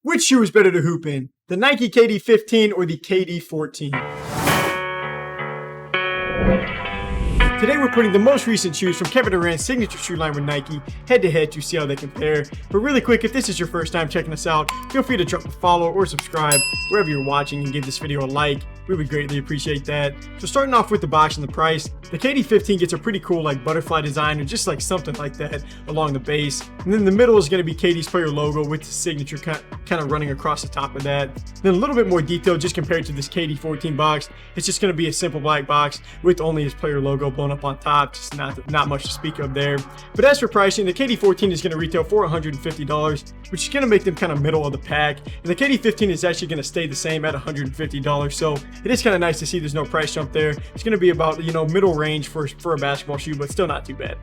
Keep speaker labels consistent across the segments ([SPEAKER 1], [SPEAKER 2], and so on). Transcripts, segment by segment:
[SPEAKER 1] Which shoe is better to hoop in? The Nike KD15 or the KD14? Today we're putting the most recent shoes from Kevin Durant's signature shoe line with Nike head to head to see how they compare. But really quick, if this is your first time checking us out, feel free to drop a follow or subscribe wherever you're watching and give this video a like. We would greatly appreciate that. So starting off with the box and the price, the KD15 gets a pretty cool like butterfly design or just like something like that along the base. And then the middle is going to be KD's player logo with the signature kind of running across the top of that. Then a little bit more detail just compared to this KD14 box. It's just going to be a simple black box with only his player logo blown up on top. Just not much to speak of there. But as for pricing, the KD14 is going to retail for $150, which is going to make them kind of middle of the pack. And the KD15 is actually going to stay the same at $150. So it is kind of nice to see there's no price jump there. It's going to be about, middle range for a basketball shoe, but still not too bad.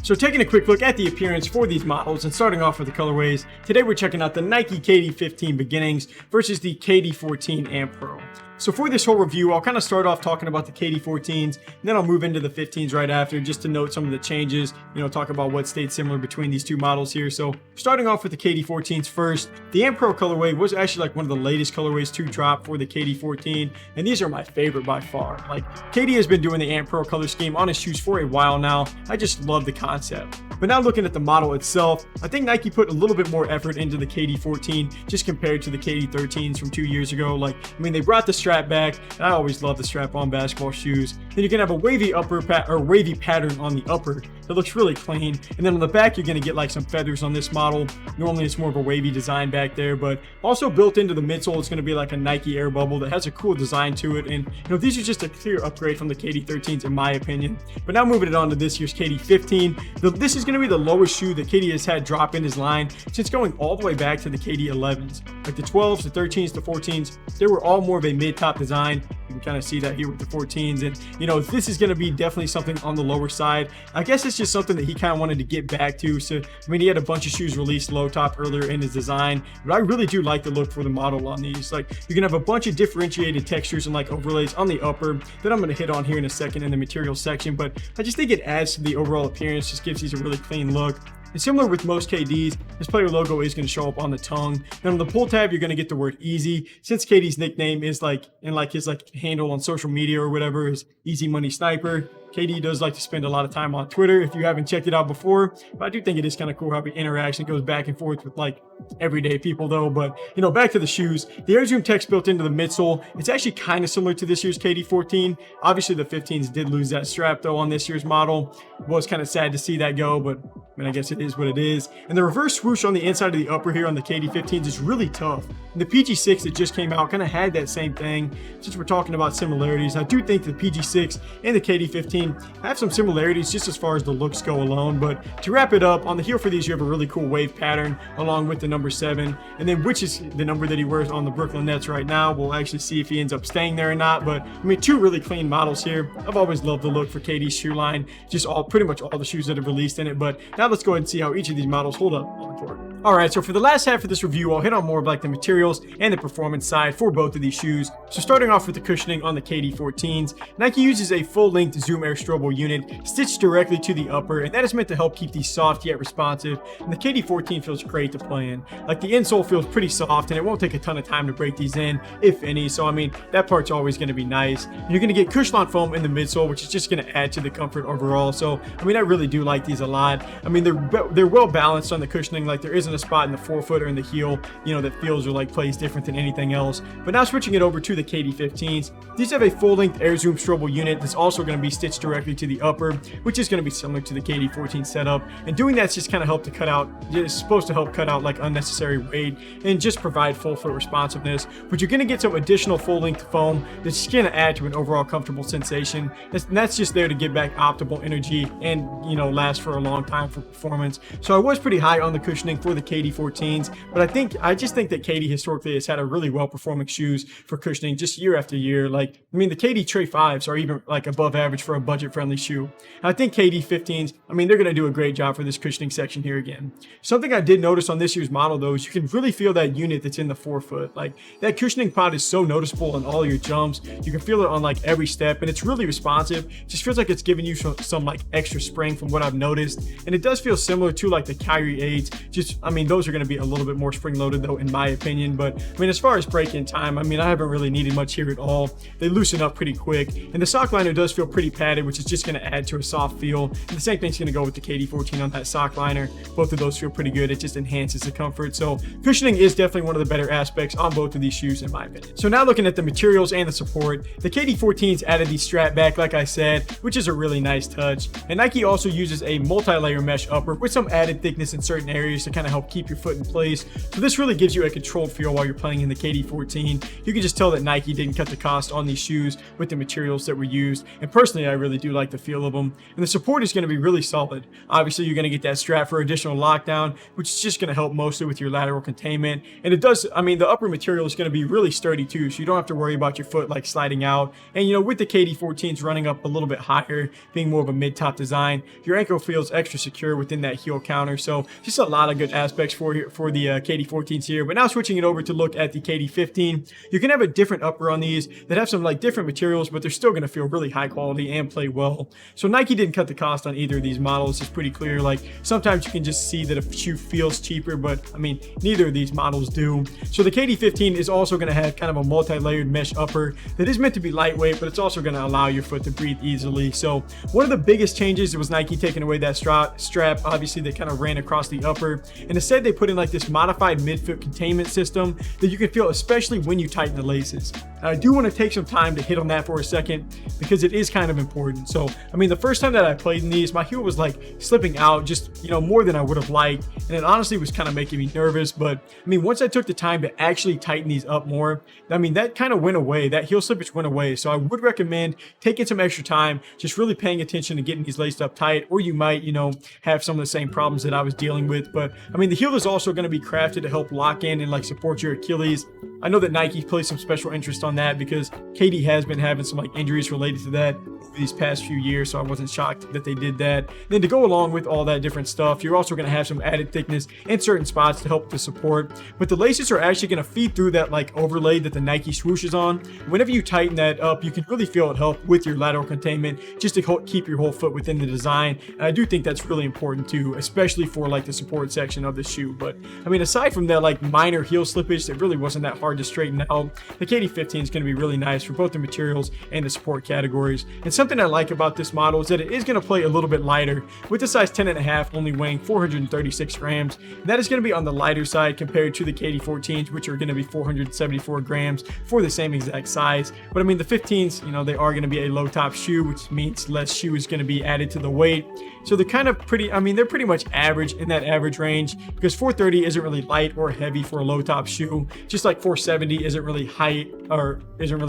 [SPEAKER 1] So taking a quick look at the appearance for these models and starting off with the colorways, today we're checking out the Nike KD15 Beginnings versus the KD14 Amp Pro. So for this whole review, I'll kind of start off talking about the KD14s, and then I'll move into the 15s right after just to note some of the changes, talk about what stayed similar between these two models here. So starting off with the KD14s first, the Amp Pro colorway was actually like one of the latest colorways to drop for the KD14, and these are my favorite by far. Like KD has been doing the Amp Pro color scheme on his shoes for a while now. I just love the concept. But now looking at the model itself, I think Nike put a little bit more effort into the KD14 just compared to the KD13s from 2 years ago. They brought the strap back, and I always love the strap on basketball shoes. Then you can have a wavy wavy pattern on the upper that looks really clean, and then on the back you're going to get like some feathers on this model. Normally it's more of a wavy design back there, but also built into the midsole it's going to be like a Nike air bubble that has a cool design to it. And these are just a clear upgrade from the KD13s in my opinion. But now moving it on to this year's KD15, this is going to be the lowest shoe that KD has had drop in his line since going all the way back to the KD11s. Like the 12s, the 13s, the 14s, they were all more of a mid-top design. You can kind of see that here with the 14s, and this is going to be definitely something on the lower side. I guess it's just something that he kind of wanted to get back to. So he had a bunch of shoes released low top earlier in his design, but I really do like the look for the model on these. Like you can have a bunch of differentiated textures and like overlays on the upper that I'm going to hit on here in a second in the material section, but I just think it adds to the overall appearance, just gives these a really clean look. And similar with most KDs, his player logo is going to show up on the tongue. Then on the pull tab, you're going to get the word easy. Since KD's nickname is his handle on social media or whatever is Easy Money Sniper. KD does like to spend a lot of time on Twitter if you haven't checked it out before, but I do think it is kind of cool how he interacts and goes back and forth with like everyday people though. But back to the shoes, the Air Zoom text built into the midsole, it's actually kind of similar to this year's KD14. Obviously the 15s did lose that strap though on this year's model. It was kind of sad to see that go, but I guess it is what it is. And the reverse swoosh on the inside of the upper here on the KD15s is really tough. And the PG6 that just came out kind of had that same thing. Since we're talking about similarities, I do think the PG6 and the KD15 have some similarities just as far as the looks go alone. But to wrap it up, on the heel for these you have a really cool wave pattern along with the number 7, and then which is the number that he wears on the Brooklyn Nets right now. We'll actually see if he ends up staying there or not, but two really clean models here. I've always loved the look for KD's shoe line, just pretty much all the shoes that have released in it. But now let's go ahead and see how each of these models hold up on the court. Alright, so for the last half of this review, I'll hit on more of like the materials and the performance side for both of these shoes. So starting off with the cushioning on the KD14s, Nike uses a full-length Zoom Air Strobel unit stitched directly to the upper, and that is meant to help keep these soft yet responsive, and the KD14 feels great to play in. Like the insole feels pretty soft, and it won't take a ton of time to break these in, if any, so that part's always going to be nice. You're going to get Cushlon foam in the midsole, which is just going to add to the comfort overall, so I really do like these a lot. They're well balanced on the cushioning, like there isn't a spot in the forefoot or in the heel, that feels or like plays different than anything else. But now switching it over to the KD15s, these have a full-length Air Zoom Strobel unit that's also going to be stitched directly to the upper, which is going to be similar to the KD14 setup. And doing that's just kind of it's supposed to help cut out like unnecessary weight and just provide full foot responsiveness. But you're going to get some additional full-length foam that's going to add to an overall comfortable sensation. That's just there to give back optimal energy and last for a long time for performance. So I was pretty high on the cushioning for the KD14s, but I just think that KD historically has had a really well-performing shoes for cushioning just year after year. The KD Trey 5s are even like above average for a budget-friendly shoe. And I think KD15s, they're going to do a great job for this cushioning section here again. Something I did notice on this year's model though is you can really feel that unit that's in the forefoot. Like that cushioning pod is so noticeable on all your jumps. You can feel it on like every step, and it's really responsive. It just feels like it's giving you some like extra spring from what I've noticed, and it does feel similar to like the Kyrie 8s. Just I mean, those are going to be a little bit more spring-loaded though, in my opinion. But I mean, as far as break-in time, I mean, I haven't really needed much here at all. They loosen up pretty quick, and the sock liner does feel pretty padded, which is just going to add to a soft feel. And the same thing's going to go with the KD14 on that sock liner. Both of those feel pretty good. It just enhances the comfort. So cushioning is definitely one of the better aspects on both of these shoes, in my opinion. So now looking at the materials and the support, the KD14s added the strap back, like I said, which is a really nice touch. And Nike also uses a multi-layer mesh upper with some added thickness in certain areas to kind of help keep your foot in place. So this really gives you a controlled feel while you're playing in the KD14. You can just tell that Nike didn't cut the cost on these shoes with the materials that were used. And personally, I really do like the feel of them. And the support is going to be really solid. Obviously, you're going to get that strap for additional lockdown, which is just going to help mostly with your lateral containment. And it does, I mean, the upper material is going to be really sturdy too, so you don't have to worry about your foot like sliding out. And you know, with the KD14s running up a little bit higher, being more of a mid-top design, your ankle feels extra secure within that heel counter. So just a lot of good aspects for the KD14s here. But now switching it over to look at the KD15, you can have a different upper on these that have some like different materials, but they're still going to feel really high quality and play well. So Nike didn't cut the cost on either of these models. It's pretty clear. Like sometimes you can just see that a shoe feels cheaper, but I mean, neither of these models do. So the KD15 is also going to have kind of a multi-layered mesh upper that is meant to be lightweight, but it's also going to allow your foot to breathe easily. So one of the biggest changes was Nike taking away that strap. Obviously, they kind of ran across the upper, and instead they put in like this modified midfoot containment system that you can feel, especially when you tighten the laces. Now, I do want to take some time to hit on that for a second because it is kind of important. So, I mean, the first time that I played in these, my heel was like slipping out just, you know, more than I would have liked. And it honestly was kind of making me nervous. But I mean, once I took the time to actually tighten these up more, I mean, that kind of went away. That heel slippage went away. So I would recommend taking some extra time, just really paying attention to getting these laced up tight, or you might, you know, have some of the same problems that I was dealing with. But I mean, the heel is also going to be crafted to help lock in and like support your Achilles. I know that Nike plays some special interest on that because KD has been having some like injuries related to that over these past few years, so I wasn't shocked that they did that. Then to go along with all that different stuff, you're also going to have some added thickness in certain spots to help the support, but the laces are actually going to feed through that like overlay that the Nike swoosh is on. Whenever you tighten that up, you can really feel it help with your lateral containment just to keep your whole foot within the design. And I do think that's really important too, especially for like the support section of the shoe. But I mean, aside from that like minor heel slippage that really wasn't that hard to straighten out, the KD15 is going to be really nice for both the materials and the support categories. And something I like about this model is that it is going to play a little bit lighter, with the size 10.5 only weighing 436 grams. And that is going to be on the lighter side compared to the KD14s, which are going to be 474 grams for the same exact size. But I mean, the 15s, you know, they are going to be a low top shoe, which means less shoe is going to be added to the weight. So they're kind of pretty, I mean, they're pretty much average in that average range, because 430 isn't really light or heavy for a low top shoe, just like 470 isn't really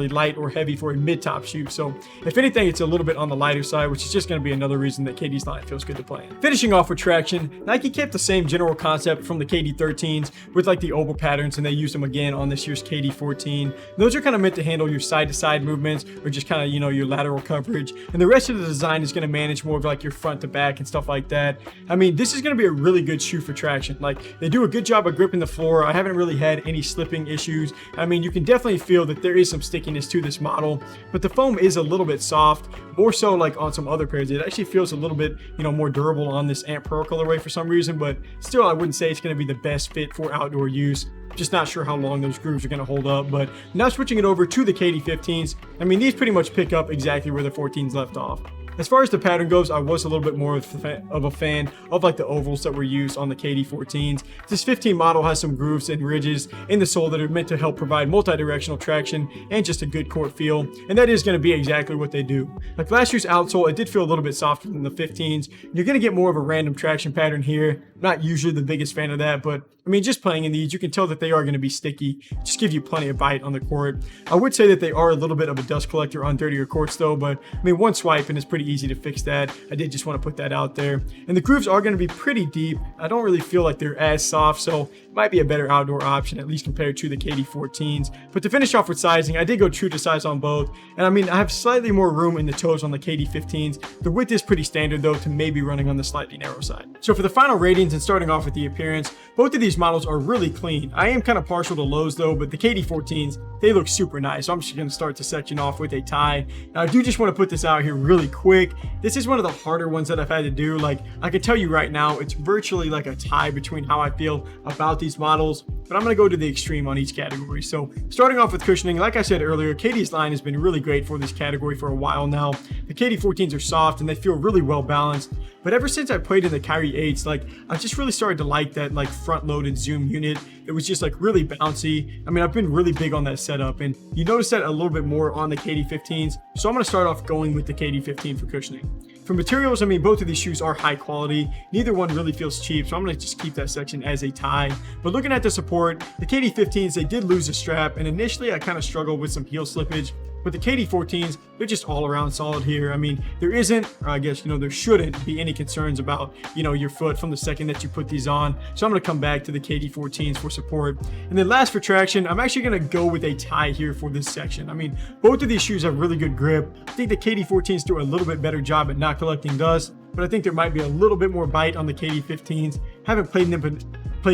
[SPEAKER 1] light or heavy for a mid top shoe. So if anything, it's a little bit on the lighter side, which is just going to be another reason that KD's line feels good to play in. Finishing off with traction, Nike kept the same general concept from the KD13s with like the oval patterns, and they used them again on this year's KD14. Those are kind of meant to handle your side to side movements, or just kind of, you know, your lateral coverage, and the rest of the design is going to manage more of like your front to back and stuff like that. I mean, this is going to be a really good shoe for traction. Like, they do a good job of gripping the floor. I haven't really had any slipping issues. I mean, you can definitely feel that there is some stickiness to this model, but the foam is a little bit soft, more so like on some other pairs. It actually feels a little bit, you know, more durable on this Ant Pearl colorway for some reason, but still, I wouldn't say it's going to be the best fit for outdoor use. Just not sure how long those grooves are going to hold up. But now switching it over to the KD15s, I mean, these pretty much pick up exactly where the 14s left off. As far as the pattern goes, I was a little bit more of a fan of like the ovals that were used on the KD14s. This 15 model has some grooves and ridges in the sole that are meant to help provide multi-directional traction and just a good court feel, and that is going to be exactly what they do. Like last year's outsole, it did feel a little bit softer than the 15s. You're going to get more of a random traction pattern here. Not usually the biggest fan of that, but I mean, just playing in these, you can tell that they are going to be sticky, just give you plenty of bite on the court. I would say that they are a little bit of a dust collector on dirtier courts though, but I mean, one swipe and it's pretty easy to fix that. I did just want to put that out there. And the grooves are going to be pretty deep. I don't really feel like they're as soft, so it might be a better outdoor option, at least compared to the KD14s. But to finish off with sizing, I did go true to size on both. And I mean, I have slightly more room in the toes on the KD15s. The width is pretty standard though, to maybe running on the slightly narrow side. So for the final ratings and starting off with the appearance, both of these models are really clean. I am kind of partial to lows though, but the KD14s, they look super nice. So I'm just going to start the section off with a tie. Now I do just want to put this out here really quick. This is one of the harder ones that I've had to do. Like, I can tell you right now, it's virtually like a tie between how I feel about these models, but I'm going to go to the extreme on each category. So starting off with cushioning, like I said earlier, KD's line has been really great for this category for a while now. The KD14s are soft and they feel really well balanced, but ever since I played in the Kyrie 8s, like, I just really started to like that like front loaded zoom unit. It was just like really bouncy. I mean, I've been really big on that setup, and you notice that a little bit more on the KD15s. So I'm going to start off going with the KD15 for cushioning. For materials, I mean, both of these shoes are high quality. Neither one really feels cheap, so I'm going to just keep that section as a tie. But looking at the support, the KD15s, they did lose a strap, and initially I kind of struggled with some heel slippage. But the KD14s, they're just all around solid here. I mean, there isn't, or I guess, there shouldn't be any concerns about, your foot from the second that you put these on. So I'm going to come back to the KD14s for support. And then last for traction, I'm actually going to go with a tie here for this section. I mean, both of these shoes have really good grip. I think the KD14s do a little bit better job at not collecting dust, but I think there might be a little bit more bite on the KD15s. Haven't played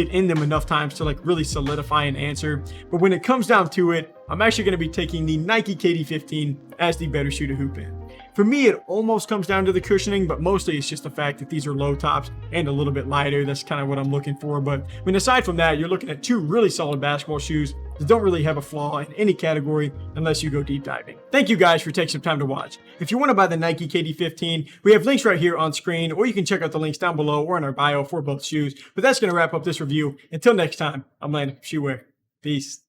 [SPEAKER 1] in them enough times to like really solidify an answer. But when it comes down to it, I'm actually going to be taking the Nike KD15 as the better shoe to hoop in. For me, it almost comes down to the cushioning, but mostly it's just the fact that these are low tops and a little bit lighter. That's kind of what I'm looking for. But I mean, aside from that, you're looking at two really solid basketball shoes that don't really have a flaw in any category unless you go deep diving. Thank you guys for taking some time to watch. If you want to buy the Nike KD15, we have links right here on screen, or you can check out the links down below or in our bio for both shoes. But that's going to wrap up this review. Until next time, I'm Landon from Shoewear. Peace.